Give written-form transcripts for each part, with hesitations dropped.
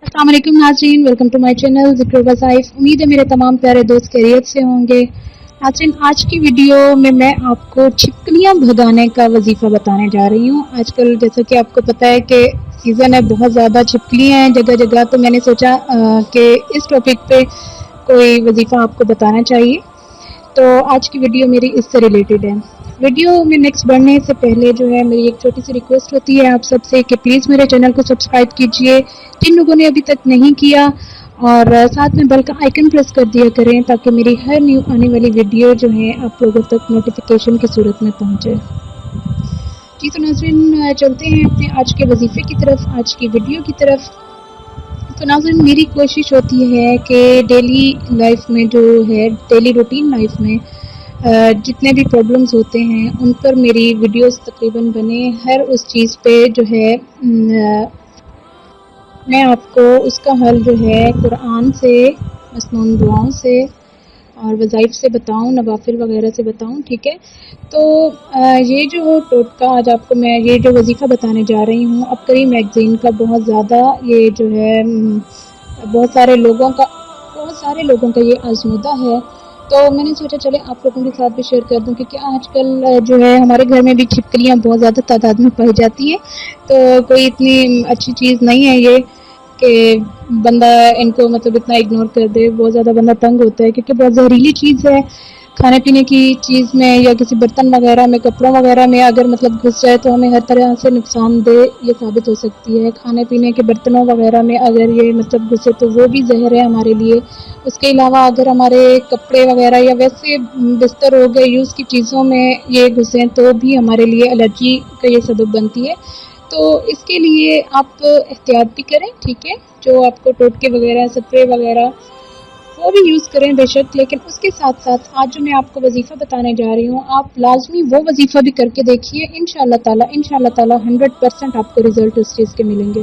अस्सलाम वालेकुम नाज़रीन, वेलकम टू माय चैनल ज़िक्र वज़ाइफ। उम्मीद है मेरे तमाम प्यारे दोस्त खैरियत से होंगे। नाज़रीन, आज की वीडियो में मैं आपको छिपकलियां भगाने का वजीफ़ा बताने जा रही हूँ। आजकल जैसा कि आपको पता है कि सीज़न है, बहुत ज़्यादा छिपकलियां हैं जगह जगह, तो मैंने सोचा कि इस टॉपिक पे कोई वजीफ़ा आपको बताना चाहिए। तो आज की वीडियो मेरी इससे रिलेटेड है। वीडियो में नेक्स्ट बढ़ने से पहले जो है मेरी एक छोटी सी रिक्वेस्ट होती है आप सबसे कि प्लीज़ मेरे चैनल को सब्सक्राइब कीजिए जिन लोगों ने अभी तक नहीं किया, और साथ में बेल का आइकन प्रेस कर दिया करें ताकि मेरी हर न्यू आने वाली वीडियो जो है आप लोगों तक नोटिफिकेशन की सूरत में पहुंचे। जी तो नाज़रीन, चलते हैं अपने आज के वजीफे की तरफ, आज की वीडियो की तरफ। तो नाज़रीन, मेरी कोशिश होती है कि डेली लाइफ में जो है, डेली रूटीन लाइफ में जितने भी प्रॉब्लम्स होते हैं उन पर मेरी वीडियोस तकरीबन बने। हर उस चीज़ पे जो है मैं आपको उसका हल जो है कुरान से, मसनून दुआओं से और वज़ाइफ से बताऊं, नवाफिल वगैरह से बताऊं, ठीक है। तो ये जो टोटका आज आपको मैं ये जो वजीफ़ा बताने जा रही हूँ, अब करी मैगज़ीन का बहुत ज़्यादा ये जो है बहुत सारे लोगों का ये आजमूदा है। तो मैंने सोचा चले आप लोगों के साथ भी शेयर कर दूं, क्योंकि आजकल जो है हमारे घर में भी छिपकलियां बहुत ज़्यादा तादाद में पाई जाती है। तो कोई इतनी अच्छी चीज़ नहीं है ये कि बंदा इनको मतलब इतना इग्नोर कर दे। बहुत ज़्यादा बंदा तंग होता है क्योंकि बहुत जहरीली चीज़ है। खाने पीने की चीज़ में या किसी बर्तन वगैरह में, कपड़ों वगैरह में अगर मतलब घुस जाए तो हमें हर तरह से नुकसानदेह ये साबित हो सकती है। खाने पीने के बर्तनों वगैरह में अगर ये मतलब घुसे तो वो भी जहर है हमारे लिए। उसके अलावा अगर हमारे कपड़े वगैरह या वैसे बिस्तर हो गए, यूज़ की चीज़ों में ये घुसें तो भी हमारे लिए एलर्जी का ये सबब बनती है। तो इसके लिए आप एहतियात भी करें, ठीक है। जो आपको टोटके वगैरह, स्प्रे वगैरह वो भी यूज़ करें बेशक, लेकिन उसके साथ साथ आज जो मैं आपको वजीफ़ा बताने जा रही हूँ, आप लाजमी वो वजीफ़ा भी करके देखिए। इंशाअल्लाह ताला 100% आपको रिजल्ट उस चीज़ के मिलेंगे।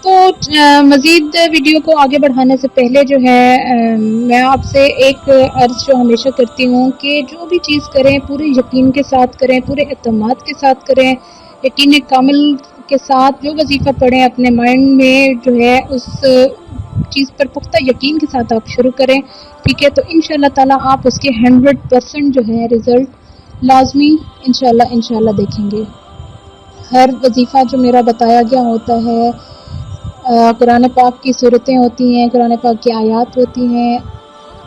तो मज़ीद वीडियो को आगे बढ़ाने से पहले जो है मैं आपसे एक अर्ज़ जो हमेशा करती हूँ कि जो भी चीज़ करें पूरे यकीन के साथ करें, पूरे एतमाद के साथ करें, यकीन कामिल के साथ जो वजीफ़ा पढ़ें अपने माइंड में जो है उस चीज़ पर पुख्ता यकीन के साथ आप शुरू करें, ठीक है। तो इंशाअल्लाह ताला आप उसके 100% जो है रिज़ल्ट लाजमी इंशाअल्लाह देखेंगे। हर वजीफ़ा जो मेरा बताया गया होता है, कुरान पाक की सूरतें होती हैं, कुरान पाक की आयात होती हैं,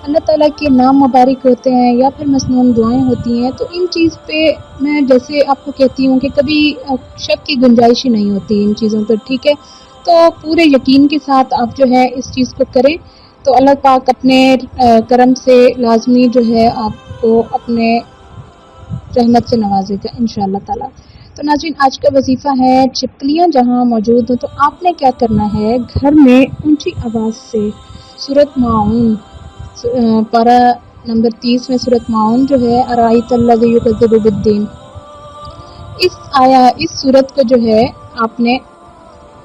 अल्लाह ताला के नाम मुबारक होते हैं या फिर मसनून दुआएं होती हैं। तो इन चीज़ पे मैं जैसे आपको कहती हूँ कि कभी शक की गुंजाइश ही नहीं होती इन चीज़ों पर, ठीक है। तो पूरे यकीन के साथ आप जो है इस चीज़ को करें तो अल्लाह पाक अपने करम से लाजमी जो है आपको अपने रहमत से नवाजेगा इंशाअल्लाह ताला। तो नाज़रीन, आज का वजीफ़ा है छिपकलियाँ जहाँ मौजूद हो। तो आपने क्या करना है, घर में ऊंची आवाज़ से सूरत माऊन, पारा नंबर 30 में सूरत माऊन जो है, अराइतल्लज़ी युकज़्ज़िबु बिद्दीन, इस सूरत को जो है आपने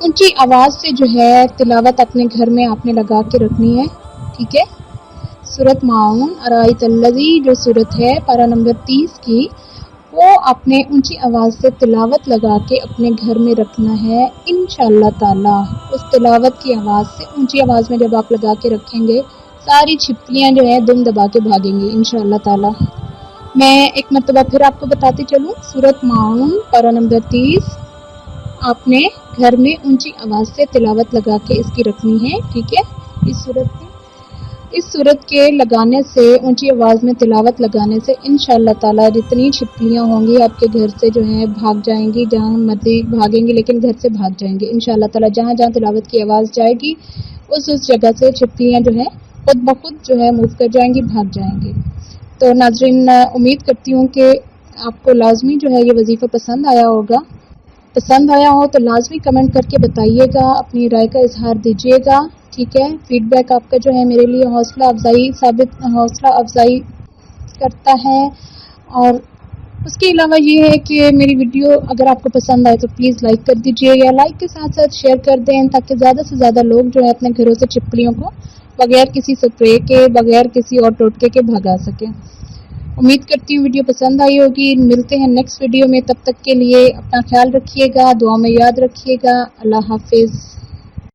ऊंची आवाज़ से जो है तिलावत अपने घर में आपने लगा के रखनी है, ठीक है। सूरत माऊन अराइतल्लज़ी जो सूरत है पारा नंबर 30 की, वो आपने ऊंची आवाज़ से तिलावत लगा के अपने घर में रखना है इंशाअल्लाह ताला। उस तिलावत की आवाज़ से ऊंची आवाज़ में जब आप लगा के रखेंगे, सारी छिपकलियाँ जो है दुम दबा के भागेंगी इंशाअल्लाह ताला। मैं एक मरतबा फिर आपको बताती चलूँ, सूरत माऊन पारा नंबर 30 आपने घर में ऊंची आवाज़ से तिलावत लगा के इसकी रखनी है, ठीक है। इस सूरत के लगाने से, ऊंची आवाज़ में तिलावत लगाने से इंशाअल्लाह ताला जितनी छिपकलियाँ होंगी आपके घर से जो है भाग जाएंगी। जहाँ मर्जी भागेंगी लेकिन घर से भाग जाएंगी इंशाअल्लाह ताला। जहाँ जहाँ तिलावत की आवाज़ जाएगी उस जगह से छिपकलियाँ जो है खुद ब खुद जो है मूव कर जाएंगी, भाग जाएंगी। तो नाज़रीन, उम्मीद करती हूँ कि आपको लाजमी जो है ये वजीफ़ा पसंद आया होगा। पसंद आया हो तो लाजमी कमेंट करके बताइएगा, अपनी राय का इजहार दीजिएगा, ठीक है। फीडबैक आपका जो है मेरे लिए हौसला अफजाई करता है। और उसके अलावा ये है कि मेरी वीडियो अगर आपको पसंद आए तो प्लीज़ लाइक कर दीजिए, या लाइक के साथ साथ शेयर कर दें ताकि ज़्यादा से ज़्यादा लोग जो है अपने घरों से छिपकलियों को बगैर किसी स्प्रे के, बगैर किसी और टोटके के भगा सकें। उम्मीद करती हूँ वीडियो पसंद आई होगी। मिलते हैं नेक्स्ट वीडियो में, तब तक के लिए अपना ख्याल रखिएगा, दुआ में याद रखिएगा। अल्लाह हाफिज़।